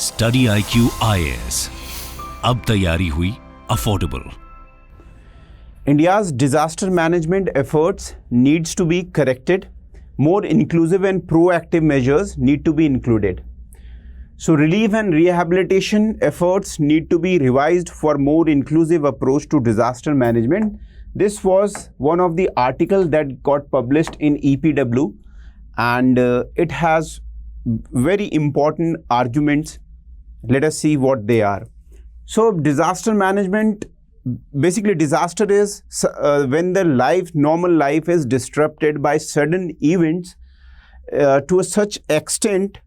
Study IQ IAS, अब तैयारी हुई affordable. India's disaster management efforts needs to be corrected. More inclusive and proactive measures need to be included. So relief and rehabilitation efforts need to be revised for more inclusive approach to disaster management. This was one of the articles that got published in EPW, and it has very important arguments. Let us see what they are. So disaster management, basically disaster is when the normal life is disrupted by sudden events to such extent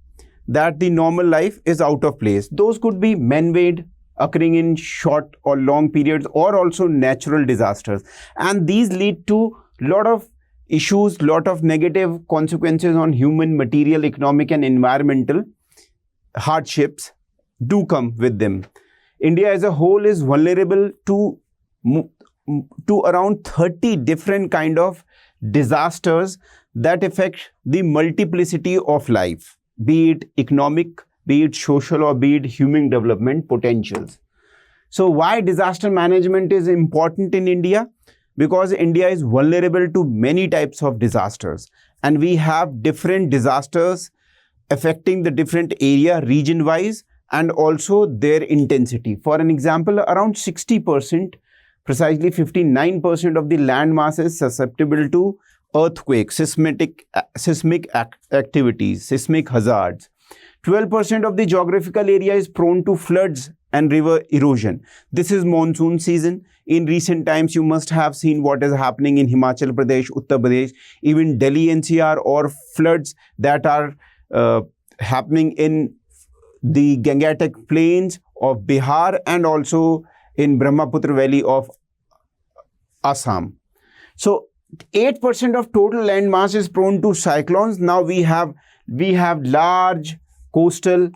that the normal life is out of place. Those could be man-made, occurring in short or long periods, or also natural disasters. And these lead to lot of issues, lot of negative consequences on human, material, economic and environmental hardships do come with them. India as a whole is vulnerable to around 30 different kind of disasters that affect the multiplicity of life, be it economic, be it social, or be it human development potentials. So why disaster management is important in India? Because India is vulnerable to many types of disasters, and we have different disasters affecting the different area region wise and also their intensity. For an example, around 60%, precisely 59% of the land mass is susceptible to earthquakes, seismic activities, seismic hazards. 12% of the geographical area is prone to floods and river erosion. This is monsoon season. In recent times, you must have seen what is happening in Himachal Pradesh, Uttar Pradesh, even Delhi NCR, or floods that are happening in the Gangetic plains of Bihar and also in Brahmaputra Valley of Assam. So 8% of total land mass is prone to cyclones. Now we have large coastal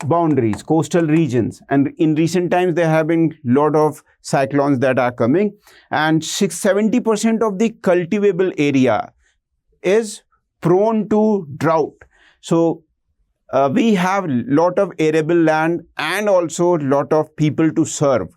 boundaries, coastal regions, and in recent times there have been lot of cyclones that are coming, and 70% of the cultivable area is prone to drought. So we have lot of arable land and also lot of people to serve,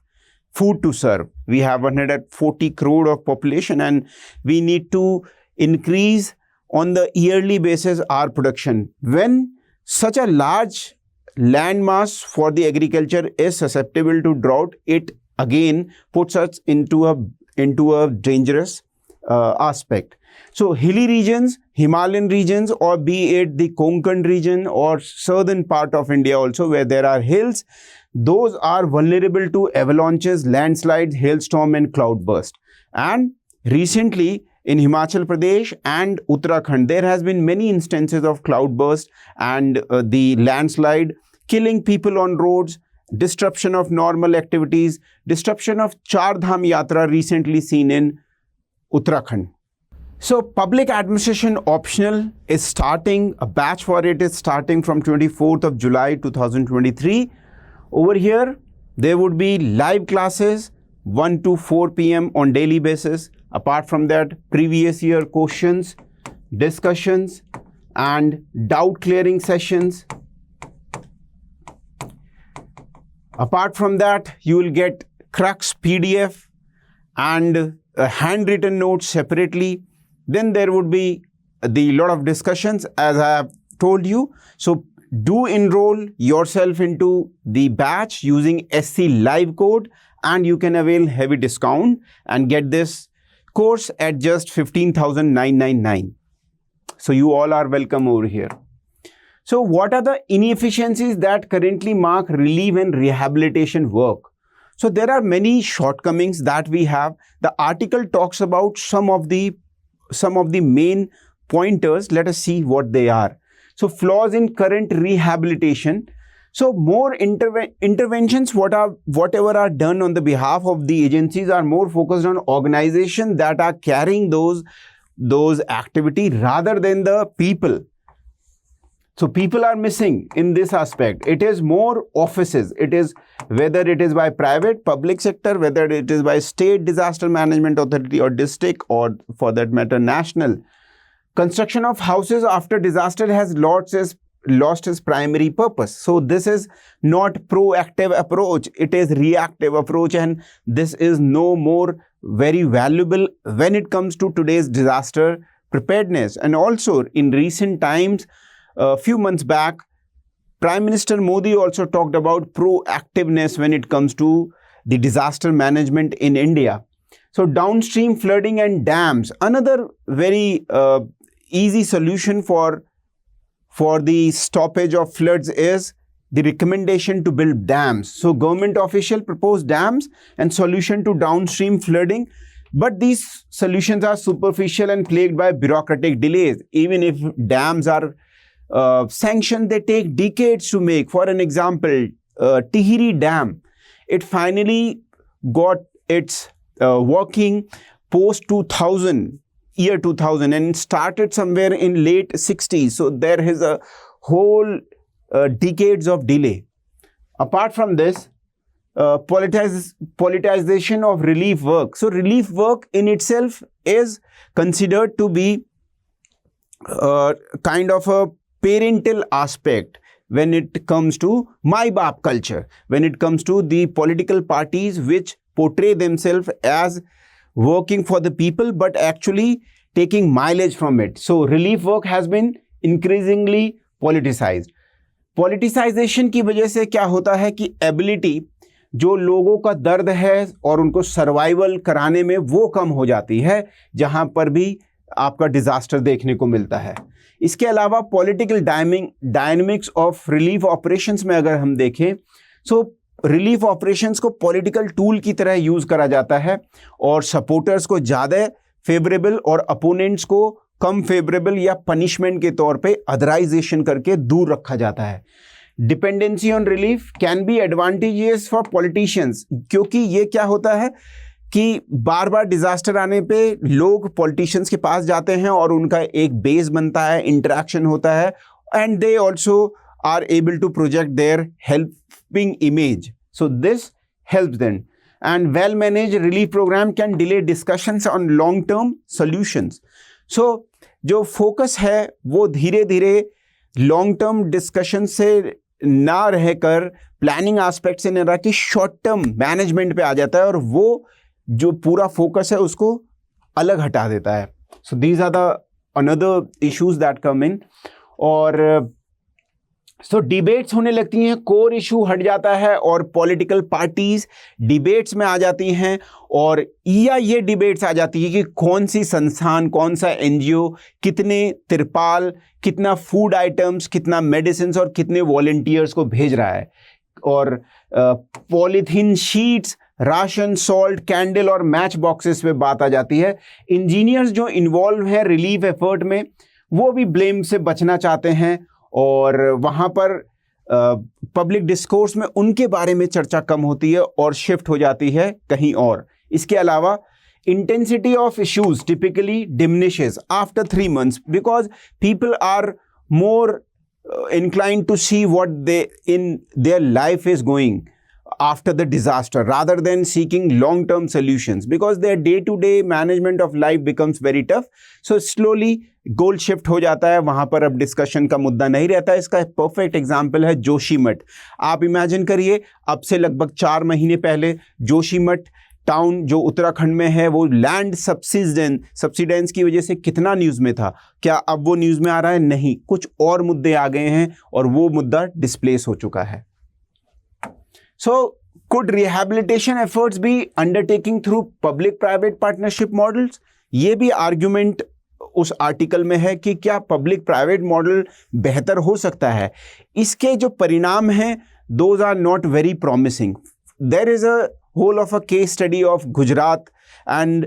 food to serve. We have 140 crore of population, and we need to increase on the yearly basis our production. When such a large land mass for the agriculture is susceptible to drought, it again puts us into a dangerous aspect. So hilly regions, Himalayan regions, or be it the Konkan region or southern part of India also, where there are hills, those are vulnerable to avalanches, landslides, hailstorm and cloudburst. And recently in Himachal Pradesh and Uttarakhand, there has been many instances of cloudburst and the landslide, killing people on roads, disruption of normal activities, disruption of Char Dham Yatra recently seen in Uttarakhand. So public administration optional is starting, a batch for it is starting from 24th of July 2023. Over here, there would be live classes 1 to 4 p.m. on daily basis. Apart from that, previous year questions, discussions, and doubt clearing sessions. Apart from that, you will get Crux PDF and handwritten notes separately. Then there would be the lot of discussions, as I have told you. So do enroll yourself into the batch using SC Live code, and you can avail heavy discount and get this course at just 15,999. So you all are welcome over here. So what are the inefficiencies that currently mark relief and rehabilitation work? So there are many shortcomings that we have. The article talks about some of the main pointers. Let us see what they are. So flaws in current rehabilitation. So more interventions, whatever are done on the behalf of the agencies, are more focused on organizations that are carrying those activities rather than the people. So people are missing in this aspect. It is more offices. It is whether it is by private, public sector, whether it is by state disaster management authority or district, or for that matter national. Construction of houses after disaster has lost its lost its primary purpose. So this is not proactive approach, it is reactive approach, and this is no more very valuable when it comes to today's disaster preparedness. And also in recent times, a few months back, Prime Minister Modi also talked about proactiveness when it comes to the disaster management in India. So downstream flooding and dams, another very easy solution for the stoppage of floods is the recommendation to build dams. So government official proposed dams and solution to downstream flooding, but these solutions are superficial and plagued by bureaucratic delays. Even if dams are sanctioned, they take decades to make. For an example, Tihri Dam, it finally got its working post 2000, year 2000, and started somewhere in late 60s. So there is a whole decades of delay. Apart from this, politicization of relief work. So relief work in itself is considered to be kind of a parental aspect when it comes to my baap culture, when it comes to the political parties which portray themselves as working for the people but actually taking mileage from it. So relief work has been increasingly politicized. Politicization की वजह से क्या होता है कि ability जो लोगों का दर्द है और उनको सर्वाइवल कराने में वो कम हो जाती है, जहां पर भी आपका डिजास्टर देखने को मिलता है. इसके अलावा political dynamics of relief operations में अगर हम देखें, सो रिलीफ ऑपरेशंस को पॉलिटिकल टूल की तरह यूज करा जाता है और सपोर्टर्स को ज़्यादा फेवरेबल और अपोनेंट्स को कम फेवरेबल या पनिशमेंट के तौर पे अदराइजेशन करके दूर रखा जाता है. Dependency on relief can be advantages for politicians, क्योंकि ये क्या होता है कि बार बार डिजास्टर आने पे लोग पॉलिटिशियंस के पास जाते हैं और उनका एक बेस बनता है, इंटरेक्शन होता है, and they also are able to project their helping image. So this helps them. And well manage relief programme can delay discussions on long term solutions. So जो फोकस है वो धीरे धीरे लॉन्ग टर्म डिस्कशन से ना रहकर planning aspect से न रह के शॉर्ट टर्म मैनेजमेंट पे आ जाता है और वो जो पूरा फोकस है उसको अलग हटा देता है. So these are the another issues that come in. और सो डिबेट्स होने लगती हैं, कोर इशू हट जाता है और पॉलिटिकल पार्टीज डिबेट्स में आ जाती हैं, और या ये डिबेट्स आ जाती है कि कौन सी संस्थान, कौन सा एनजीओ कितने तिरपाल, कितना फूड आइटम्स, कितना मेडिसिन और कितने वॉलंटियर्स को भेज रहा है. और polythene sheets, ration, salt, candle और मैच बॉक्सेस पे बात आ जाती है. इंजीनियर्स जो इन्वॉल्व हैं रिलीफ एफर्ट में वो भी ब्लेम से बचना चाहते हैं और वहाँ पर पब्लिक डिस्कोर्स में उनके बारे में चर्चा कम होती है और शिफ्ट हो जाती है कहीं और. इसके अलावा intensity of issues typically diminishes after 3 months because people are more inclined to see what they in their life is going after the disaster rather than seeking long-term solutions, because their day-to-day management of life becomes very tough. So slowly goal shift हो जाता है, वहाँ पर अब discussion का मुद्दा नहीं रहता है. इसका परफेक्ट एग्जाम्पल है जोशीमठ. आप इमेजिन करिए, अब से लगभग 4 महीने पहले जोशीमठ टाउन जो उत्तराखंड में है वो लैंड सब्सिडेंस की वजह से कितना न्यूज़ में था. क्या अब वो न्यूज़ में आ रहा है? नहीं, कुछ और मुद्दे आ गए हैं और वो मुद्दा डिस्प्लेस हो चुका है. So could rehabilitation efforts be undertaking through public private partnership models? ये भी आर्ग्यूमेंट उस आर्टिकल में है कि क्या पब्लिक प्राइवेट मॉडल बेहतर हो सकता है. इसके जो परिणाम हैं those are not very promising. There is a whole of a case study of Gujarat and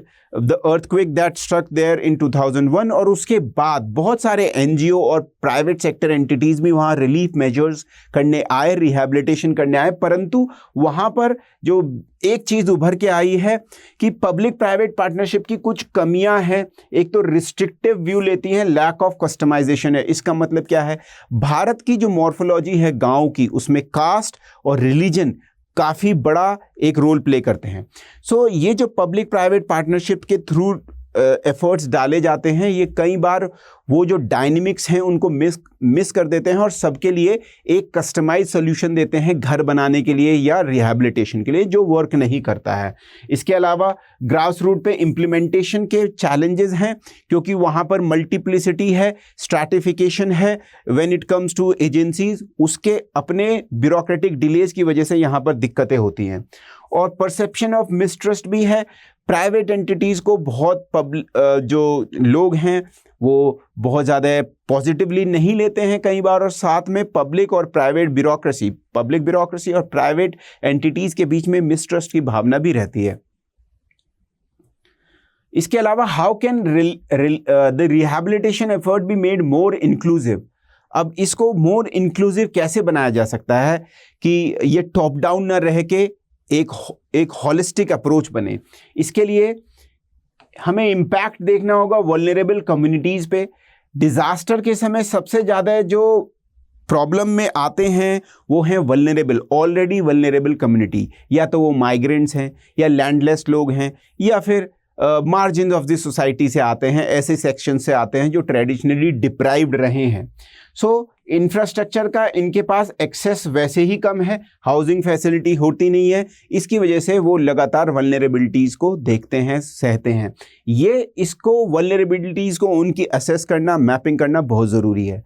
the earthquake that struck there in 2001, और उसके बाद बहुत सारे एनजीओ और प्राइवेट सेक्टर एंटिटीज भी वहाँ रिलीफ मेजर्स करने आए, रिहैबिलिटेशन करने आए, परंतु वहाँ पर जो एक चीज़ उभर के आई है कि पब्लिक प्राइवेट पार्टनरशिप की कुछ कमियां हैं. एक तो रिस्ट्रिक्टिव व्यू लेती हैं, लैक ऑफ कस्टमाइजेशन है. इसका मतलब क्या है? भारत की जो मॉर्फोलॉजी है गाँव की, उसमें कास्ट और रिलीजन काफ़ी बड़ा एक रोल प्ले करते हैं. सो ये जो पब्लिक प्राइवेट पार्टनरशिप के थ्रू एफर्ट्स डाले जाते हैं, ये कई बार वो जो डायनेमिक्स हैं उनको मिस कर देते हैं और सबके लिए एक कस्टमाइज सॉल्यूशन देते हैं घर बनाने के लिए या रिहैबिलिटेशन के लिए, जो वर्क नहीं करता है। इसके अलावा ग्रास रूट पे इम्प्लीमेंटेशन के चैलेंजेस हैं, क्योंकि वहाँ पर मल्टीप्लिसिटी है, स्ट्रैटिफिकेशन है when it comes to agencies, उसके अपने ब्यूरोक्रेटिक डिलेज की वजह से यहाँ पर दिक्कतें होती हैं। और परसेप्शन ऑफ मिसट्रस्ट भी है, प्राइवेट एंटिटीज़ को बहुत जो लोग हैं वो बहुत ज़्यादा पॉजिटिवली नहीं लेते हैं कई बार, और साथ में पब्लिक और प्राइवेट ब्यूरोक्रेसी और प्राइवेट एंटिटीज़ के बीच में मिसट्रस्ट की भावना भी रहती है। इसके अलावा how can the rehabilitation effort be made more inclusive. अब इसको मोर इंक्लूसिव कैसे बनाया जा सकता है कि ये टॉप डाउन न रह के एक हॉलिस्टिक अप्रोच बने। इसके लिए हमें इम्पैक्ट देखना होगा वल्नरेबल कम्युनिटीज़ पे। डिज़ास्टर के समय सबसे ज़्यादा जो प्रॉब्लम में आते हैं वो हैं ऑलरेडी वल्नरेबल कम्युनिटी, या तो वो माइग्रेंट्स हैं या लैंडलेस लोग हैं या फिर मार्जिन ऑफ द सोसाइटी से आते हैं, ऐसे सेक्शन से आते हैं जो ट्रेडिशनली डिप्राइव्ड रहे हैं। सो इंफ्रास्ट्रक्चर का इनके पास एक्सेस वैसे ही कम है, हाउसिंग फैसिलिटी होती नहीं है, इसकी वजह से वो लगातार वल्नरेबिलिटीज़ को देखते हैं, सहते हैं। इसको वल्नरेबिलिटीज़ को उनकी असेस करना, मैपिंग करना बहुत ज़रूरी है।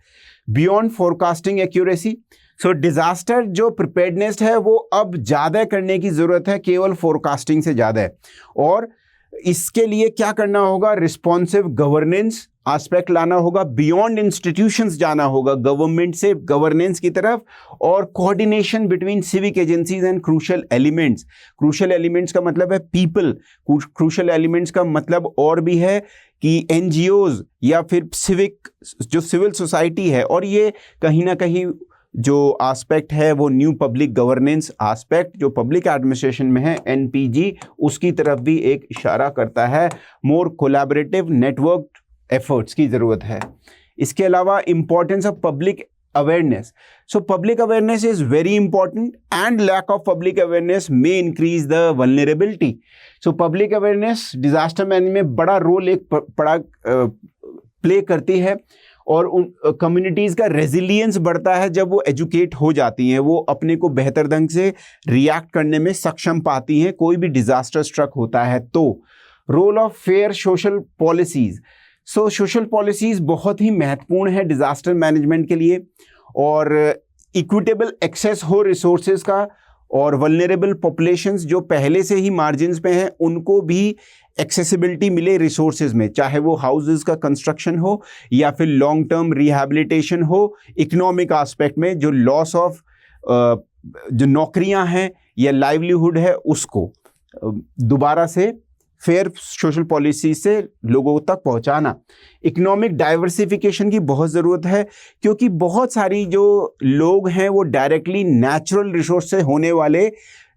बियॉन्ड फोरकास्टिंग एक्यूरेसी, सो डिज़ास्टर जो प्रिपेयर्डनेस है वो अब ज़्यादा करने की ज़रूरत है, केवल फोरकास्टिंग से ज़्यादा है। और इसके लिए क्या करना होगा, रिस्पॉन्सिव गवर्नेंस एस्पेक्ट लाना होगा, बियॉन्ड इंस्टीट्यूशंस जाना होगा, गवर्नमेंट से गवर्नेंस की तरफ, और coordination between civic agencies and crucial elements. Crucial elements का मतलब है पीपल, क्रूशल एलिमेंट्स का मतलब और भी है कि एनजीओज या फिर सिविल सोसाइटी है, और ये कहीं ना कहीं जो एस्पेक्ट है वो न्यू पब्लिक गवर्नेंस एस्पेक्ट जो पब्लिक एडमिनिस्ट्रेशन में है, एनपीजी, उसकी तरफ भी एक इशारा करता है। मोर कोलैबोरेटिव नेटवर्क एफर्ट्स की ज़रूरत है। इसके अलावा importance of public awareness, so public awareness is very important and lack of public awareness may increase the vulnerability. So public awareness disaster management में बड़ा रोल प्ले करती है, और उन कम्युनिटीज़ का रेजिलियंस बढ़ता है जब वो एजुकेट हो जाती हैं, वो अपने को बेहतर ढंग से रिएक्ट करने में सक्षम पाती हैं कोई भी डिज़ास्टर स्ट्रक होता है तो। Role of fair social policies, so social policies बहुत ही महत्वपूर्ण है डिज़ास्टर मैनेजमेंट के लिए, और इक्विटेबल एक्सेस हो रिसोर्सेज का, और वल्नरेबल पॉपुलेशंस जो पहले से ही मार्जिन्स पे हैं उनको भी एक्सेसिबिलिटी मिले रिसोर्सेज में, चाहे वो हाउसेस का कंस्ट्रक्शन हो या फिर लॉन्ग टर्म रिहैबिलिटेशन हो। इकोनॉमिक एस्पेक्ट में जो लॉस ऑफ जो नौकरियां हैं या लाइवलीहुड है उसको दोबारा से फेयर सोशल पॉलिसी से लोगों तक पहुंचाना। इकोनॉमिक डाइवर्सिफिकेशन की बहुत ज़रूरत है, क्योंकि बहुत सारी जो लोग हैं वो डायरेक्टली नेचुरल रिसोर्स से होने वाले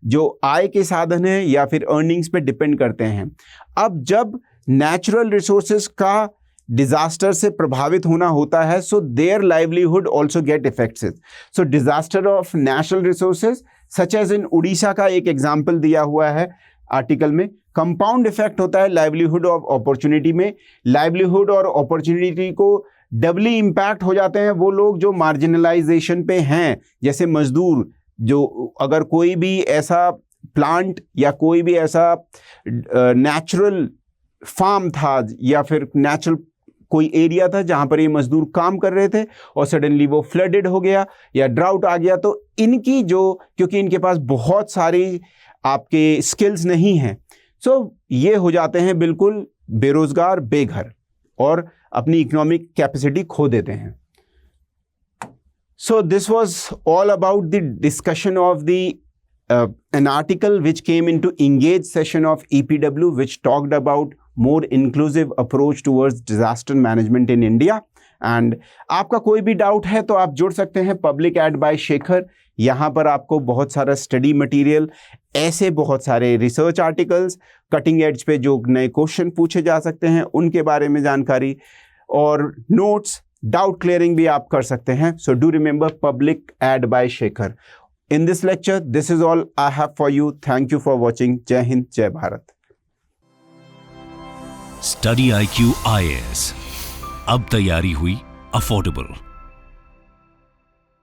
जो आय के साधन हैं या फिर अर्निंग्स पे डिपेंड करते हैं। अब जब नेचुरल रिसोर्सेज का डिजास्टर से प्रभावित होना होता है, so their livelihood also get affected. So disaster of natural resources such as in Orissa का एक एग्जाम्पल दिया हुआ है आर्टिकल में। कंपाउंड इफेक्ट होता है लाइवलीहुड ऑफ अपॉर्चुनिटी में, लाइवलीहुड और अपॉर्चुनिटी को डबली इम्पैक्ट हो जाते हैं वो लोग जो मार्जिनलाइजेशन पे हैं, जैसे मजदूर, जो अगर कोई भी ऐसा प्लांट या कोई भी ऐसा नेचुरल फार्म था या फिर नेचुरल कोई एरिया था जहाँ पर ये मजदूर काम कर रहे थे और सडनली वो फ्लडेड हो गया या ड्राउट आ गया, तो इनकी जो, क्योंकि इनके पास बहुत सारी आपके स्किल्स नहीं हैं, सो ये हो जाते हैं बिल्कुल बेरोजगार, बेघर, और अपनी इकोनॉमिक कैपेसिटी खो देते हैं। So this was all about the discussion of an article which came into engaged session of EPW, which talked about more inclusive approach towards disaster management in India. And आपका कोई भी doubt है तो आप जुड़ सकते हैं पब्लिक एड बाय शेखर। यहाँ पर आपको बहुत सारा स्टडी मटेरियल, ऐसे बहुत सारे रिसर्च आर्टिकल्स, कटिंग एज पे जो नए क्वेश्चन पूछे जा सकते हैं उनके बारे में जानकारी, और नोट्स, डाउट क्लियरिंग भी आप कर सकते हैं। So do remember public aid by Shekhar. In this lecture this is all I have for you. Thank you for watching. जय हिंद, जय भारत। स्टडी IQ IAS, अब तैयारी हुई अफोर्डेबल।